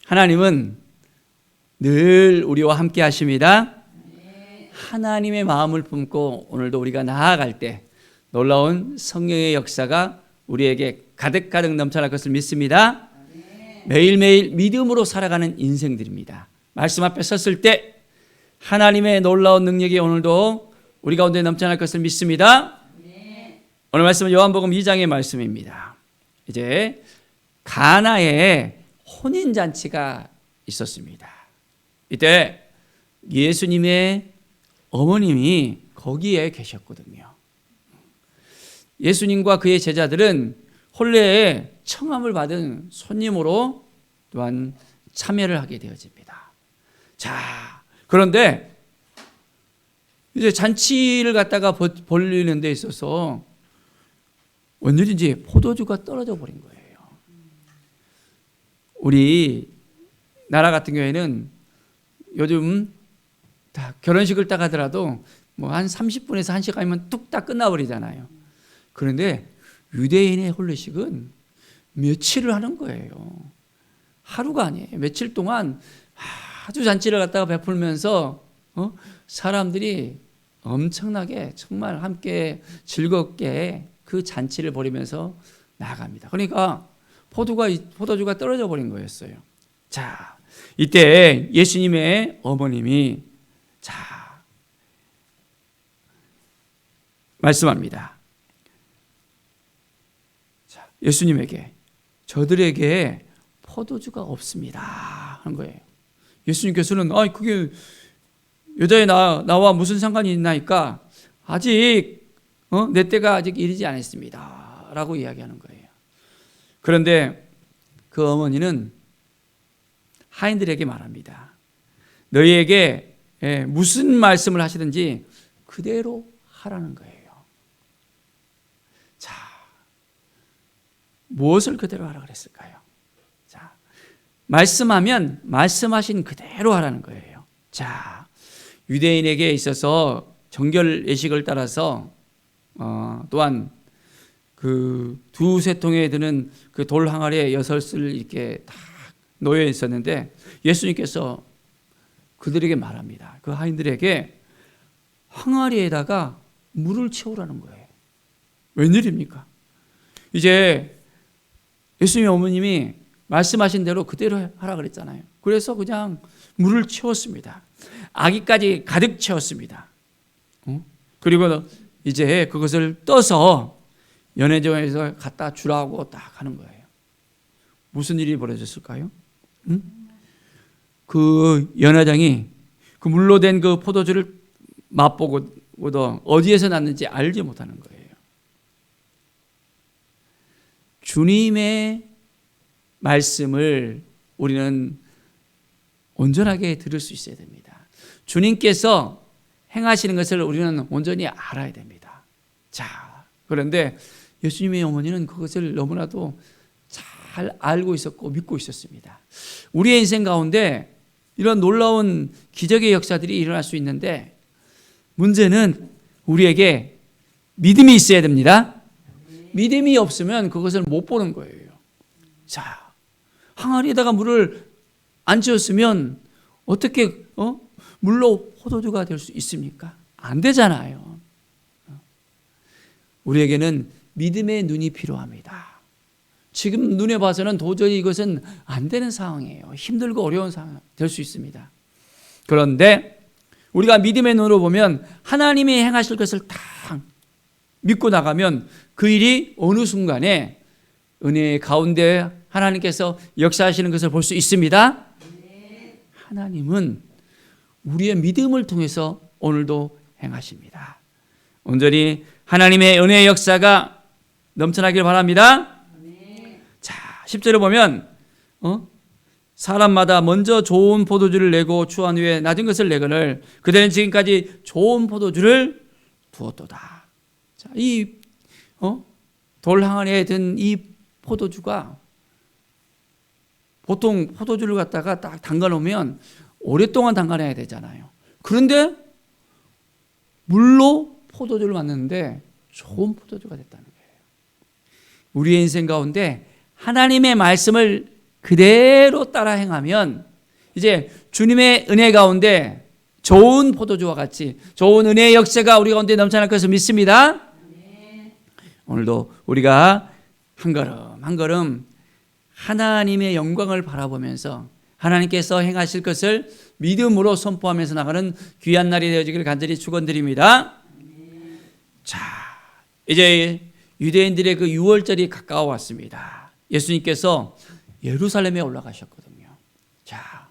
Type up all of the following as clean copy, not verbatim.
하나님은 늘 우리와 함께 하십니다. 하나님의 마음을 품고 오늘도 우리가 나아갈 때 놀라운 성령의 역사가 우리에게 가득가득 넘쳐날 것을 믿습니다. 매일매일 믿음으로 살아가는 인생들입니다. 말씀 앞에 섰을 때 하나님의 놀라운 능력이 오늘도 우리 가운데 넘쳐날 것을 믿습니다. 오늘 말씀은 요한복음 2장의 말씀입니다. 이제 가나에 혼인잔치가 있었습니다. 이때 예수님의 어머님이 거기에 계셨거든요. 예수님과 그의 제자들은 혼례에 청함을 받은 손님으로 또한 참여를 하게 되어집니다. 자, 그런데 이제 잔치를 갖다가 벌리는 데 있어서 웬일인지 포도주가 떨어져 버린 거예요. 우리 나라 같은 경우에는 요즘 다 결혼식을 딱 하더라도 뭐 한 30분에서 1시간이면 뚝딱 끝나버리잖아요. 그런데 유대인의 혼례식은 며칠을 하는 거예요. 하루가 아니에요. 며칠 동안 아주 잔치를 갖다가 베풀면서 사람들이 엄청나게 정말 함께 즐겁게 그 잔치를 벌이면서 나아갑니다. 그러니까 포도주가 떨어져 버린 거였어요. 자, 이때 예수님의 어머님이 말씀합니다. 자, 예수님에게 저들에게 포도주가 없습니다 하는 거예요. 예수님께서는 그게 여자의 나와 무슨 상관이 있나이까 아직 내 때가 아직 이르지 않았습니다 라고 이야기하는 거예요. 그런데 그 어머니는 하인들에게 말합니다. 너희에게 무슨 말씀을 하시든지 그대로 하라는 거예요. 자, 무엇을 그대로 하라 그랬을까요? 자, 말씀하면 말씀하신 그대로 하라는 거예요. 자, 유대인에게 있어서 정결 예식을 따라서 또한 그 두세 통에 드는 그 돌 항아리에 6을 이렇게 다 놓여 있었는데 예수님께서 그들에게 말합니다. 그 하인들에게 항아리에다가 물을 채우라는 거예요. 웬일입니까? 이제 예수님의 어머님이 말씀하신 대로 그대로 하라 그랬잖아요. 그래서 그냥 물을 채웠습니다. 아기까지 가득 채웠습니다. 그리고 이제 그것을 떠서 연회장에서 갖다 주라고 딱 하는 거예요. 무슨 일이 벌어졌을까요? 그 연회장이 그 물로 된 그 포도주를 맛보고도 어디에서 났는지 알지 못하는 거예요. 주님의 말씀을 우리는 온전하게 들을 수 있어야 됩니다. 주님께서 행하시는 것을 우리는 온전히 알아야 됩니다. 자, 그런데 예수님의 어머니는 그것을 너무나도 잘 알고 있었고 믿고 있었습니다. 우리의 인생 가운데 이런 놀라운 기적의 역사들이 일어날 수 있는데 문제는 우리에게 믿음이 있어야 됩니다. 믿음이 없으면 그것을 못 보는 거예요. 자, 항아리에다가 물을 안 채웠으면 어떻게 물로 포도주가 될 수 있습니까? 안 되잖아요. 우리에게는 믿음의 눈이 필요합니다. 지금 눈에 봐서는 도저히 이것은 안 되는 상황이에요. 힘들고 어려운 상황 될 수 있습니다. 그런데 우리가 믿음의 눈으로 보면 하나님이 행하실 것을 다 믿고 나가면 그 일이 어느 순간에 은혜의 가운데 하나님께서 역사하시는 것을 볼 수 있습니다. 하나님은 우리의 믿음을 통해서 오늘도 행하십니다. 온전히 하나님의 은혜의 역사가 넘쳐나길 바랍니다. 자, 10절에 보면 사람마다 먼저 좋은 포도주를 내고 추한 후에 낮은 것을 내거늘 그들은 지금까지 좋은 포도주를 두었도다. 자, 이 돌 항아리에 든 이 포도주가 보통 포도주를 갖다가 딱 담가 놓으면 오랫동안 담가놔야 되잖아요. 그런데 물로 포도주를 만드는데 좋은 포도주가 됐다는 거예요. 우리의 인생 가운데 하나님의 말씀을 그대로 따라 행하면 이제 주님의 은혜 가운데 좋은 포도주와 같이 좋은 은혜의 역사가 우리 가운데 넘쳐날 것을 믿습니다. 오늘도 우리가 한 걸음 한 걸음 하나님의 영광을 바라보면서 하나님께서 행하실 것을 믿음으로 선포하면서 나가는 귀한 날이 되어지기를 간절히 축원드립니다. 자, 이제 유대인들의 그 유월절이 가까워 왔습니다. 예수님께서 예루살렘에 올라가셨거든요. 자,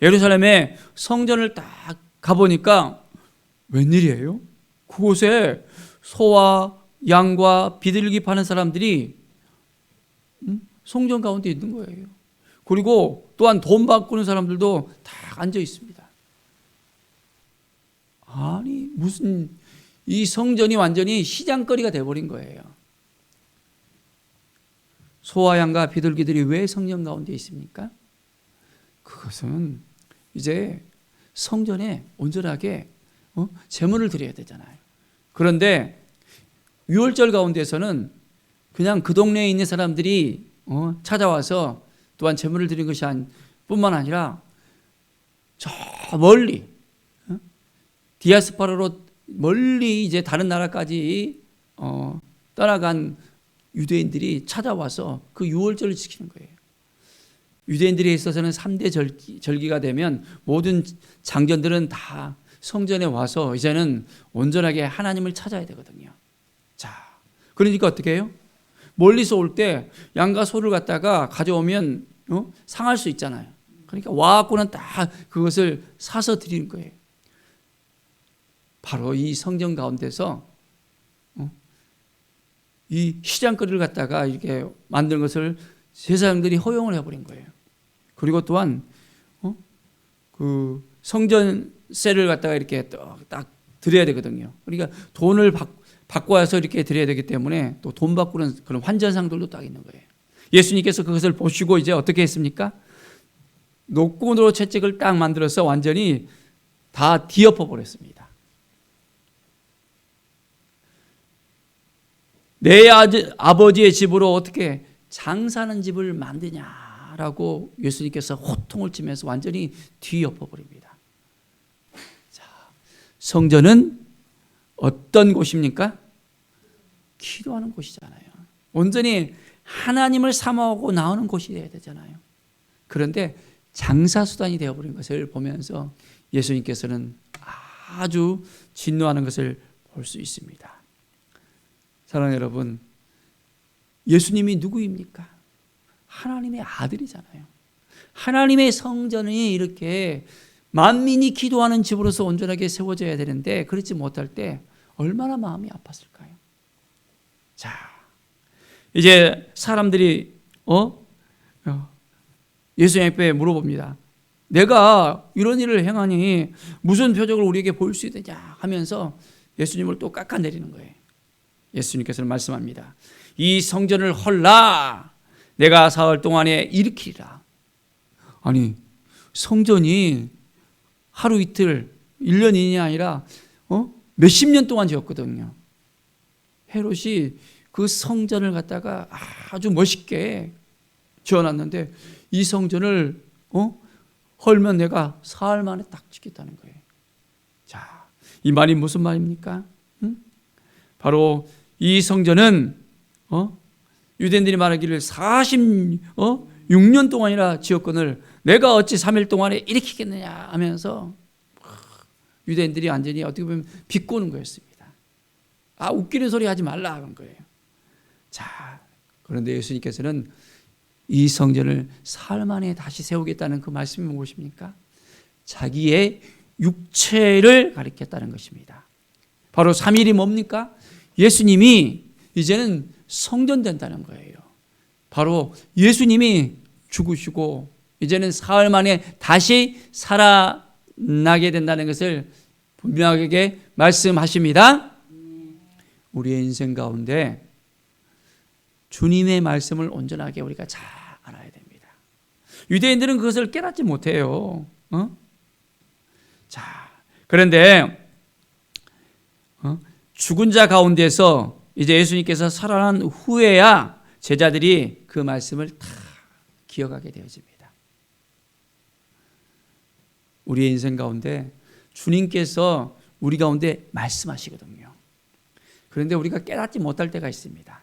예루살렘에 성전을 딱 가보니까 웬일이에요? 그곳에 소와 양과 비둘기 파는 사람들이 성전 가운데 있는 거예요. 그리고 또한 돈 바꾸는 사람들도 다 앉아 있습니다. 아니 무슨 이 성전이 완전히 시장거리가 돼버린 거예요. 소와 양과 비둘기들이 왜 성전 가운데 있습니까? 그것은 이제 성전에 온전하게 제물을 드려야 되잖아요. 그런데 유월절 가운데서는 그냥 그 동네에 있는 사람들이 찾아와서 또한 제물을 드리는 것이 뿐만 아니라 저 멀리 디아스포라로 멀리 이제 다른 나라까지 떠나간 유대인들이 찾아와서 그 유월절을 지키는 거예요. 유대인들에 있어서는 3대 절기가 되면 모든 장전들은 다 성전에 와서 이제는 온전하게 하나님을 찾아야 되거든요. 자, 그러니까 어떻게 해요? 멀리서 올 때 양과 소를 갖다가 가져오면 상할 수 있잖아요. 그러니까 와갖고는 다 그것을 사서 드리는 거예요. 바로 이 성전 가운데서 이 시장거리를 갖다가 이렇게 만든 것을 제사장들이 허용을 해버린 거예요. 그리고 또한 그 성전세를 갖다가 이렇게 딱 드려야 되거든요. 그러니까 돈을 받고 와서 이렇게 드려야 되기 때문에 또 돈 바꾸는 그런 환전상들도 딱 있는 거예요. 예수님께서 그것을 보시고 이제 어떻게 했습니까? 녹군으로 채찍을 딱 만들어서 완전히 다 뒤엎어 버렸습니다. 내 아버지의 집으로 어떻게 장사하는 집을 만드냐라고 예수님께서 호통을 치면서 완전히 뒤엎어 버립니다. 자, 성전은 어떤 곳입니까? 기도하는 곳이잖아요. 온전히 하나님을 사모하고 나오는 곳이 되어야 되잖아요. 그런데 장사수단이 되어버린 것을 보면서 예수님께서는 아주 진노하는 것을 볼 수 있습니다. 사랑하는 여러분, 예수님이 누구입니까? 하나님의 아들이잖아요. 하나님의 성전이 이렇게 만민이 기도하는 집으로서 온전하게 세워져야 되는데 그렇지 못할 때 얼마나 마음이 아팠을까요? 자, 이제 사람들이 예수님 앞에 물어봅니다. 내가 이런 일을 행하니 무슨 표적을 우리에게 보일 수 있느냐 하면서 예수님을 또 깎아내리는 거예요. 예수님께서는 말씀합니다. 이 성전을 헐라 내가 사흘 동안에 일으키리라. 아니 성전이 하루 이틀 1년 2년이 아니라 몇십 년 동안 지었거든요. 헤롯이 그 성전을 갖다가 아주 멋있게 지어놨는데 이 성전을 헐면 내가 사흘 만에 딱 짓겠다는 거예요. 자, 이 말이 무슨 말입니까? 바로 이 성전은 유대인들이 말하기를 46년 동안이나 지었거늘 내가 어찌 3일 동안에 일으키겠느냐 하면서 유대인들이 완전히 어떻게 보면 비꼬는 거였습니다. 웃기는 소리 하지 말라 하는 거예요. 자, 그런데 예수님께서는 이 성전을 사흘 만에 다시 세우겠다는 그 말씀이 무엇입니까? 자기의 육체를 가리켰다는 것입니다. 바로 3일이 뭡니까? 예수님이 이제는 성전된다는 거예요. 바로 예수님이 죽으시고 이제는 사흘 만에 다시 살아나게 된다는 것을 분명하게 말씀하십니다. 우리의 인생 가운데 주님의 말씀을 온전하게 우리가 잘 알아야 됩니다. 유대인들은 그것을 깨닫지 못해요. 자, 그런데 죽은 자 가운데서 이제 예수님께서 살아난 후에야 제자들이 그 말씀을 다 기억하게 되어집니다. 우리의 인생 가운데 주님께서 우리 가운데 말씀하시거든요. 그런데 우리가 깨닫지 못할 때가 있습니다.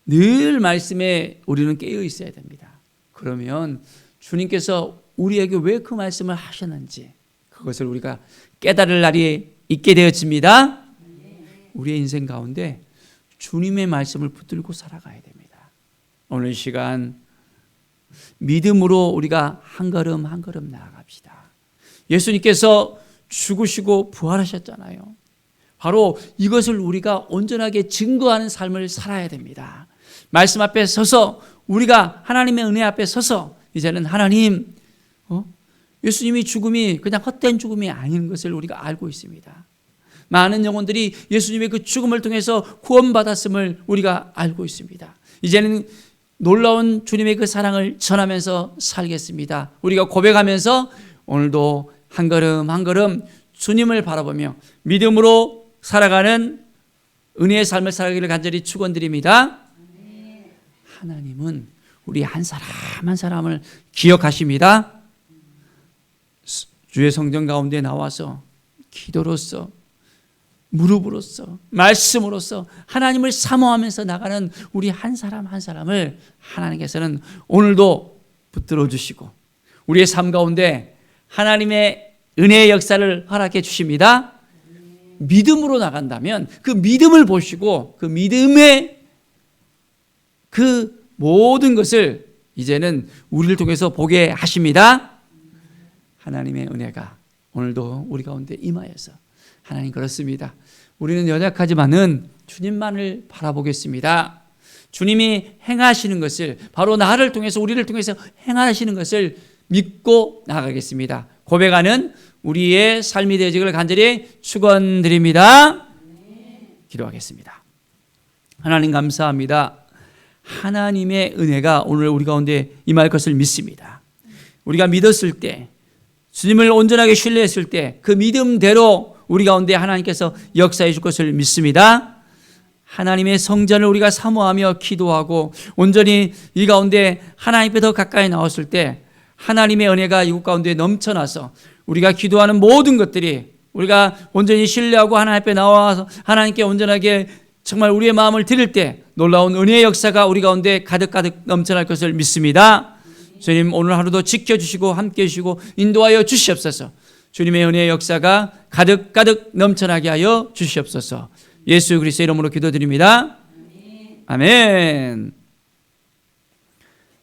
늘 말씀에 우리는 깨어 있어야 됩니다. 그러면 주님께서 우리에게 왜 그 말씀을 하셨는지 그것을 우리가 깨달을 날이 있게 되어집니다. 우리의 인생 가운데 주님의 말씀을 붙들고 살아가야 됩니다. 오늘 이 시간 믿음으로 우리가 한 걸음 한 걸음 나아갑시다. 예수님께서 죽으시고 부활하셨잖아요. 바로 이것을 우리가 온전하게 증거하는 삶을 살아야 됩니다. 말씀 앞에 서서 우리가 하나님의 은혜 앞에 서서 이제는 하나님, 예수님이 죽음이 그냥 헛된 죽음이 아닌 것을 우리가 알고 있습니다. 많은 영혼들이 예수님의 그 죽음을 통해서 구원받았음을 우리가 알고 있습니다. 이제는 놀라운 주님의 그 사랑을 전하면서 살겠습니다. 우리가 고백하면서 오늘도 한 걸음 한 걸음 주님을 바라보며 믿음으로 살아가는 은혜의 삶을 살아가기를 간절히 축원드립니다. 하나님은 우리 한 사람 한 사람을 기억하십니다. 주의 성전 가운데 나와서 기도로서 무릎으로서 말씀으로서 하나님을 사모하면서 나가는 우리 한 사람 한 사람을 하나님께서는 오늘도 붙들어 주시고 우리의 삶 가운데 하나님의 은혜의 역사를 허락해 주십니다. 믿음으로 나간다면 그 믿음을 보시고 그 믿음의 그 모든 것을 이제는 우리를 통해서 보게 하십니다. 하나님의 은혜가 오늘도 우리 가운데 임하여서 하나님 그렇습니다. 우리는 연약하지만은 주님만을 바라보겠습니다. 주님이 행하시는 것을 바로 나를 통해서 우리를 통해서 행하시는 것을 믿고 나가겠습니다. 고백하는 우리의 삶이 되어지기를 간절히 축원드립니다. 기도하겠습니다. 하나님 감사합니다. 하나님의 은혜가 오늘 우리 가운데 임할 것을 믿습니다. 우리가 믿었을 때 주님을 온전하게 신뢰했을 때 그 믿음대로 우리 가운데 하나님께서 역사해 줄 것을 믿습니다. 하나님의 성전을 우리가 사모하며 기도하고 온전히 이 가운데 하나님께 더 가까이 나왔을 때 하나님의 은혜가 이곳 가운데 넘쳐나서 우리가 기도하는 모든 것들이 우리가 온전히 신뢰하고 하나님 앞에 나와서 하나님께 온전하게 정말 우리의 마음을 드릴 때 놀라운 은혜의 역사가 우리 가운데 가득가득 넘쳐날 것을 믿습니다. 주님 오늘 하루도 지켜주시고 함께해 주시고 인도하여 주시옵소서. 주님의 은혜의 역사가 가득가득 넘쳐나게 하여 주시옵소서. 예수 그리스도의 이름으로 기도드립니다. 아멘.